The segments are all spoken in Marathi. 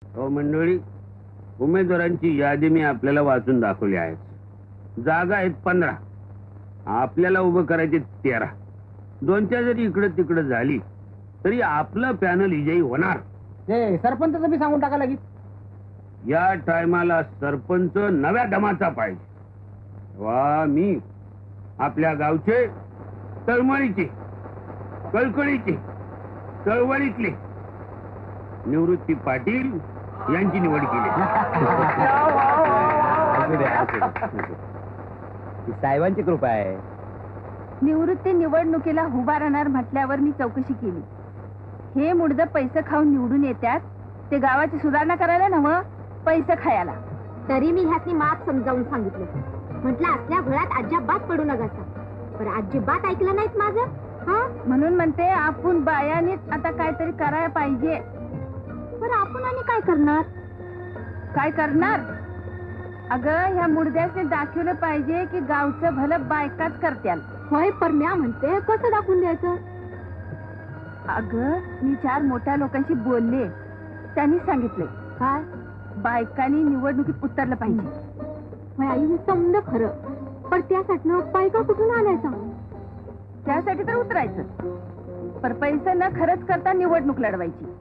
हो मंडळी, उमेदवारांची यादी मी आपल्याला वाचून दाखवली आहे. जागा आहेत 15, आपल्याला उभं करायचे 13. दोनच्या जरी इकडं तिकडं झाली तरी आपलं पॅनल विजयी होणार. ते सरपंच मी सांगून टाका लागेल. या टायमाला सरपंच नव्या दमाचा पाहिजे. वा मी आपल्या गावचे तळमळीचे, कळकळीचे, चळवळीतले निवृत्ती पाटील यांची निवड केली. साहेबांची कृपा आहे. निवृत्ती निवडणुकीला उभा राहणार म्हटल्यावर मी चौकशी केली. हे मुडद पैसे खाऊन निवडून येतात, ते गावाची सुधारणा करायला नव्ह, पैसे खायला. तरी मी ह्यातनी मात समजावून सांगितलं. म्हटलं असल्या घरात अजिबात पडू नका. पण अजिबात ऐकलं नाहीत माझं. हा म्हणून म्हणते आपण बायानीच आता काहीतरी करायला पाहिजे. पण आपण आणि काय करणार? काय करणार? अगं ह्या मुडद्याने दाखवलं पाहिजे की गावचं भलं बायकाच करत्याल. होय, पर म्या म्हणते कसं दाखवून द्यायचं? अगं मी 4 मोठ्या लोकांशी बोलले, त्यांनी सांगितले काय बायकांनी निवडणुकीत उतरलं पाहिजे. होय आई, हे समज खरं. पण त्यासाठी बायका कुठून आणायचा? त्यासाठी तर उतरायचं, पर पैसे न खरंच करता निवडणूक लढवायची.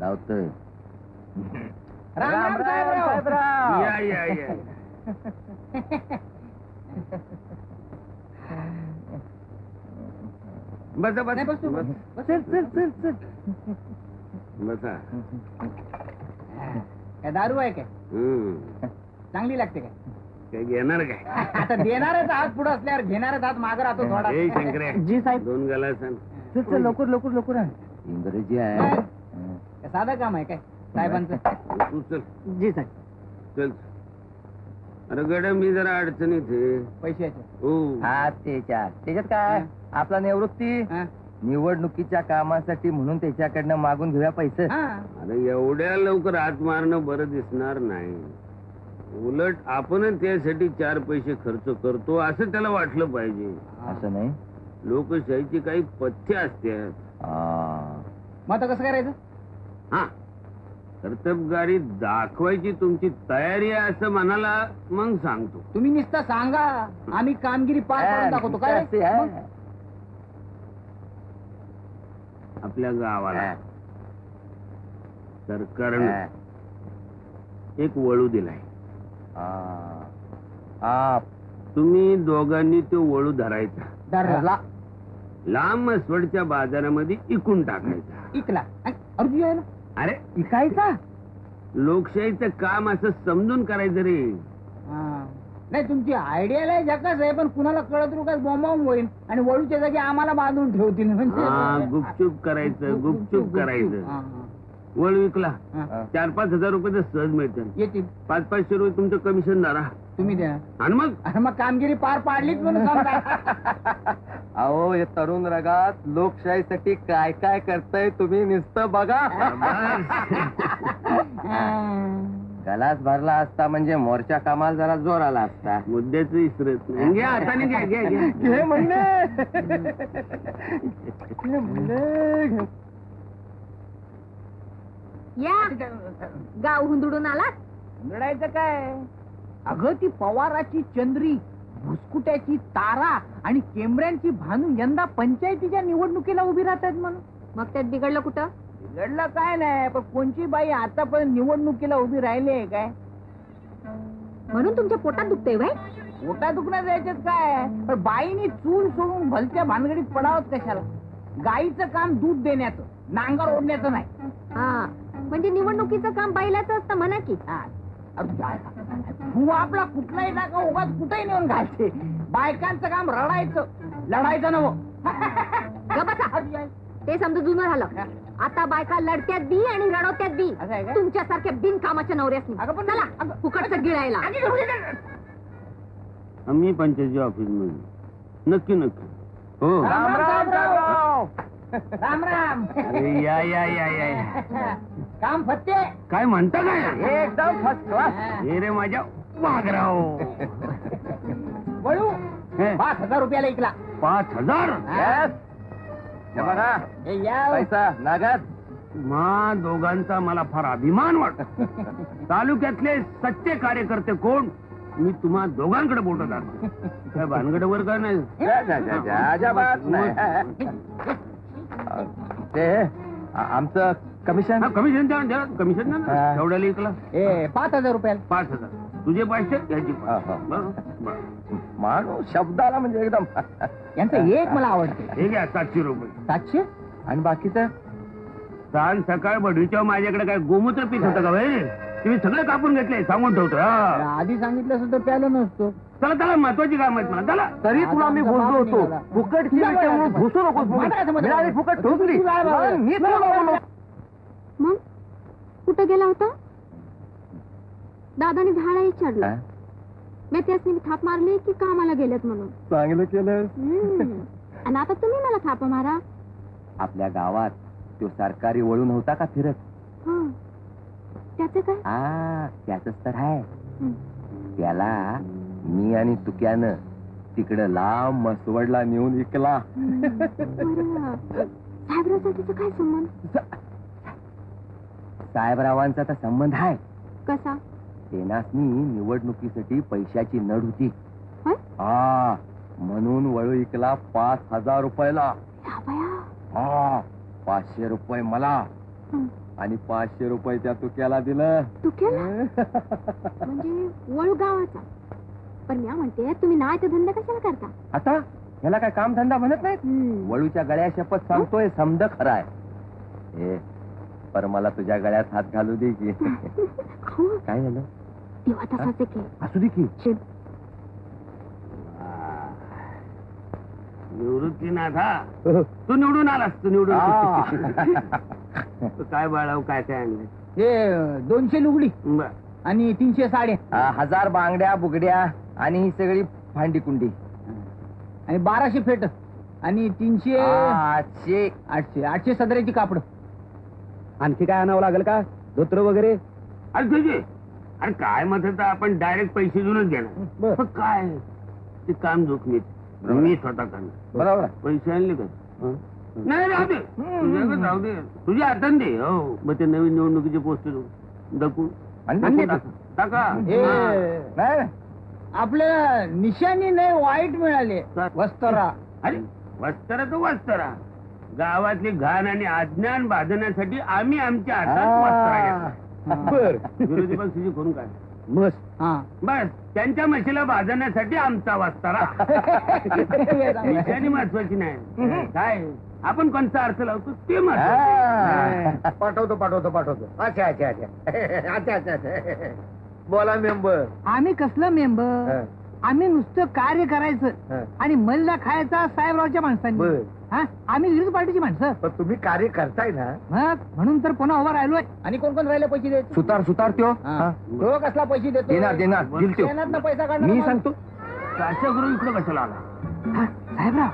लावतोय. राम राम साहेबराव. या या या बसा नाही, बसतो, बसा बस. चल चल चल चल. बसा. काय दारू आहे काय? चांगली लागते काय? काय घेणार काय? आता देणारच हात पुढे असल्यावर घेणारच हात मागे राहतो थोडा. ए शंकर्या, जी साहेब. 2 गलास आण. चल चल, लवकर लवकर लवकर. इंग्रजी आहे. काय साधं काम आहे काय साहेबांचं? तू चल जी साहेब. चल. अरे गड्या, मी जरा अडचणीत आहे. पैशाचे. हो. हा त्याच्यात काय आपला निवृत्ती हा. निवडणुकीच्या कामासाठी म्हणून त्याच्याकडनं मागून घेऊया पैसे. हा. अरे एवढ्या लवकर हात मारणं बरं दिसणार नाही. उलट आपण त्यासाठी 4 पैसे खर्च करतो असं त्याला वाटलं पाहिजे. असं नाही. लोकशाहीची काही पथ्य असतात. मग आता कसं करायचं? हा, कर्तबगारी दाखवायची तुमची तयारी आहे असं मनाला मग सांगतो. तुम्ही नुसतं सांगा, आम्ही कामगिरी पार पाडून दाखवतो. काय असे आहे. मग? आपल्या गावाला सरकारनं एक वळू दिलाय. तुम्ही दोघांनी तो वळू धरायचा, धरला. लांब मसवडच्या बाजारामध्ये इकून टाकायचा. इकला. अर्जुन आहे ना? अरे इकायचा? लोकशाहीचं काम असं समजून करायचं रे. हा. नाही, तुमची आयडिया लय जकाच आहे, पण कुणाला कळत रुकाच बोंबावून होईल आणि वळूच्या जागी आम्हाला बांधून ठेवतील. हा, म्हणजे गुपचूप करायचं, गुपचूप करायचं. हा, वळू विकला हा. 4-5 हजार रुपये तर सहज मिळतील. येतील. 500-500 रुपये तुमचं कमिशन धरा. तुम्ही द्या. आणि मग अरे मग कामगिरी पार पाडलीच म्हणून समजा. अहो हे तरुण रगात लोकशाहीसाठी काय काय करताय तुम्ही नुसतं बघा. गलास भरला असता म्हणजे मोर्चा कामाला जरा जोर आला असता. मुद्द्याचं इसरत नाही. घ्या हाताने घ्या घ्या घ्या. घे म्हणले. या गाव हुंदडून आलात. रडायचं काय? अगं ती पवाराची चंद्री, भुसकुट्याची तारा आणि केमऱ्यांची भानू यंदा पंचायतीच्या निवडणुकीला उभी राहतात म्हणून. मग त्यात बिघडलं कुठं? बिघडलं काय नाही, पण कोणची बाई आतापर्यंत निवडणुकीला उभी राहिली आहे काय? म्हणून तुमच्या पोटात दुखतंय बाई? पोटा दुखण्यात यायच्यात काय, पण बाईनी चूल सोडून भलत्या भानगडीत पडावत कशाला? गाईचं काम दूध देण्याचं, नांगर ओढण्याचं नाही. हा, म्हणजे निवडणुकीचं काम बैलाचं असतं म्हणा की. हा. तू आपला कुठलाही टाका उगाच कुठेही नेऊन घालते. बायकांचं काम रडायचं, लढायचं नवं. गं बसा. ते समजा जुनं झालं. आता बायका लढत्यात बी आणि रडवत्यात बी. असं आहे का? तुमच्यासारख्या बिनकामाच्या नवऱ्यासनी. अगं पण चला फुकटचं गिळायला. आम्ही पंचायती ऑफिस मध्ये नक्की नक्की. हो. राम राम राम राम राम. अरे या या या या. काम फत्ते. काय म्हणता काय? एकदम फर्स्ट क्लास. हे रे माझ्या वाघराव. वळू हे. 5,000 रुपयाला ऐकला. 5,000? Yes. हे बघा हे या. पैसा नागात. मा दोघांचा मला फार अभिमान वाटत. तालुक्यातले सच्चे कार्यकर्ते कोण मी तुम्हा दोघांकडे बोलत आहे. काय भानगडवर का नाही? अजाबात नाही. ते आमचं कमिशन. कमिशन द्या कमिशन द्या ना. हा. एवढ्याला इकला 5,000 रुपयाला. 5,000. तुझे 500 याची हा, हा. माणूस शब्दाला म्हणजे एकदम. यांचं एक मला आवडते. हे घ्या 700 रुपये. 700. आणि बाकीचं सांग सकाळ बढीच्या माझ्याकडे काय गोमूत्र पीक होतं का भाई? तुम्ही सगळं कापून घेतले सांगून ठेवतो. हा. आधी सांगितलं असं तर प्यालो नसतो. चला चला महत्वाची काम आहेत मला. चला तरी तुला मी बोललो होतो फुकटची विषय म्हणून घुसू नकोस फुकट. मिळाली फुकट ठोकली. मी तुला बोललो. मग कुठं गेला होता? दादाने झाडा विचारलं. मी त्यासनी थाप मारली की कामाला गेलेत म्हणून. चांगलं केलं. आणि आता तुम्ही मला थाप मारा. आपल्या गावात तो सरकारी वळू नव्हता का फिरत? हं. त्याचं काय? त्याच तर आहे. हं. त्याला मी आणि तुक्यानं तिकडं लांब मसवडला नेऊन विकला. बरं. साहेबरावचा काय संबंध? साहेबरावांचा तर संबंध आहे. कसा? तेनासनी निवडणुकीसाठी पैशाची नड होती. होय? म्हणून वळू विकला 5,000 रुपयाला. या बया. 500 रुपये मला हं. आणि 500 रुपये त्या तुक्याला दिलं. तू केला म्हणजे वळू गावाचा. पण मी म्हणते तुम्ही नाही तर धंदा कशाला करता? आता ह्याला काय काम धंदा म्हणत नाही. हं. वळूच्या गळ्या शपथ सांगतोय समद खरा आहे. ए, पर मला तुझ्या गळ्यात हात घालू दे की. अहो, काय झालं? तेव्हा तसाच आहे की. असू दे की. शिट. निवृत्तीनाथा तू निवडून आलास. तू निवडून तू काय बाळाव काय काय आणलं? हे 200 लुगडी बर. आणि 300 साड्या 1000 बांगड्या बुगड्या आणि ही सगळी भांडी कुंडी. आणि 1200 फेट आणि 300 800. 800 सदऱ्याची कापड. आणखी काय आणावं लागेल का? धोत्र वगैरे? अरे तुझे अरे काय मत होतं आपण डायरेक्ट पैसे देऊनच घेणार. पण काय ते काम जोखमीत मी स्वतः करणार. बरोबर. पैसे आणले का? नाही राहू दे. तुझ्याकडे राहू दे. तुझ्या हातात दे. हो मग ते नवीन निवडणुकीचे पोस्ट दकू टाका. हे नाही आपल्याला निशाणी नाही वाईट मिळाले. वस्त्रा. अरे वस्त्रा तर वस्त्रा. गावातली घाण आणि अज्ञान बांधण्यासाठी आम्ही आमच्या हातात वस्त्रा घेतो. बर. विरोधी पक्षाची करून काय मस्त. हा. बस त्यांच्या म्हशीला भाजण्यासाठी आमचा वस्तारा. निशाणी महत्वाची नाही. काय आपण कोणता अर्थ लावतो ते महत्वाचं. पाठवतो. अच्छा. बोला मेंबर. आम्ही कसलं मेंबर? आम्ही नुसतं कार्य करायचं आणि मल्ला खायचा साहेबरावच्या माणसांनी. हा? आम्ही विरोधी पार्टीची माणसं. पण तुम्ही कार्य करताय ना. मग म्हणून तर पुन्हा उभा राहिलोय. आणि कोण कोण राहिले पैसे देत? सुतार त्यो. तो कसला पैसे देतो? देणार दिल त्यो. देण्यातनं पैसा काढणार. मी सांगतो. काशा गुरु इकडं कशाला आला? साहेबराव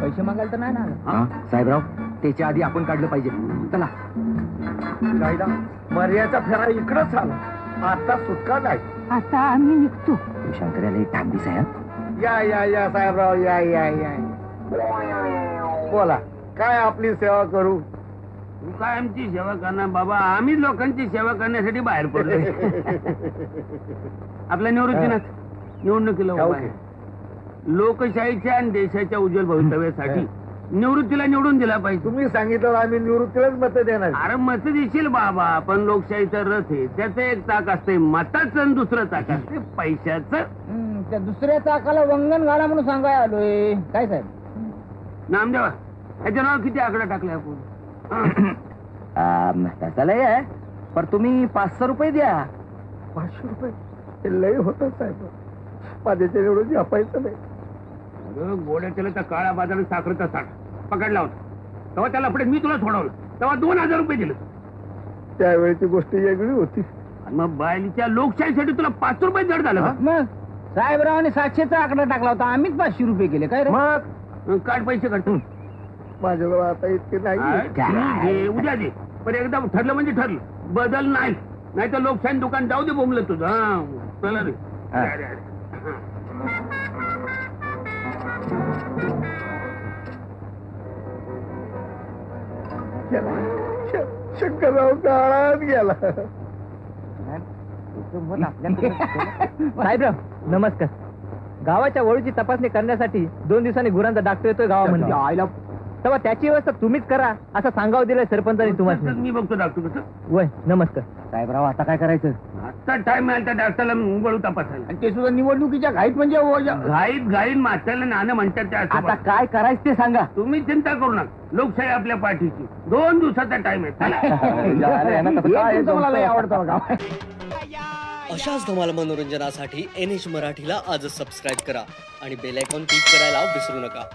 पैसे मागायला तर नाही ना आला. साहेबराव त्याच्या आधी आपण काढलं पाहिजे. चला. कायदा मर्याचा फेरा इकडंच आला. आता सुटका नाही. आता आम्ही निघतो. शंकर्याला एक टाक दिसाय. या साहेबराव या बोला काय आपली सेवा करू? तू काय आमची सेवा करणार बाबा? आम्ही लोकांची सेवा करण्यासाठी बाहेर पडलो. आपल्या निवडणुकीला उभा आहे. लोकशाहीच्या आणि देशाच्या उज्ज्वल भवितव्यासाठी निवृत्तीला निवडून दिला पाहिजे. तुम्ही सांगितलं आम्ही निवृत्तीलाच मत देणार. अरे मत देशील बाबा पण लोकशाहीचा रथ आहे. त्याचं एक चाक असते मताचं आणि दुसरं चाक असते पैशाचं. त्या दुसऱ्या चाकाला वंगण घाला म्हणून सांगाय आलोय. काय साहेब? नामदेवा ह्याच्या नाव किती आकडा टाकले आपण? तसं लय आहे. पण तुम्ही 500 रुपये द्या. 500 रुपये हे लय होतं साहेब. माझ्याच्या निवडून जपायचं नाही. गोड्या केलं तर काळा बाजार साखरेचा साठ पकडला होता. तेव्हा त्याला पुढे मी तुला सोडवलं. तेव्हा 2000 रुपये दिले. त्यावेळेची गोष्ट वेगळी होती. आणि मग बायलीच्या लोकशाहीसाठी तुला 5 रुपये जड झालं का? मग साहेबरावांनी 700चा आकडा टाकला होता. आम्हीच 500 रुपये केले. काय रे? मग काढ पैसे काढतो. माझ्याजवळ आता इतके नाही. उद्या दे. पण एकदा ठरलं म्हणजे ठरलं. बदल नाही तर लोकशाही दुकान जाऊ दे बोंबलं तुझं. हा चला रे. गेला. शंकरराव काळात गेला. साहेबराव नमस्कार. गावाच्या वळूची तपासणी करण्यासाठी 2 दिवसांनी गुरांचा डॉक्टर येतोय गावामध्ये. आईला तेव्हा त्याची व्यवस्था तुम्हीच करा असं सांगावं दिलंय सरपंचांनी तुम्हाला. मी बघतो डॉक्टर कसं. वय नमस्कार. साहेबराव आता काय करायचं? आता टाइम आहे त्या डॉक्टरला वळू तपासायला. आणि ते सुद्धा निवडणुकीच्या घाईत म्हणजे घाईत माथ्याला नाणं म्हणतात त्या असं आता बघा. काय करायचं ते सांगा. तुम्ही चिंता करू नका, लोकशाही आपल्या पाठीची. 2 दिवसाचा टाइम आहे. चला. हे तुमचं मला लय आवडतं बघा. अशाच धमाल मनोरंजनासाठी NH मराठीला आजच सबस्क्राईब करा आणि बेल आयकॉन क्लिक करायला विसरू नका.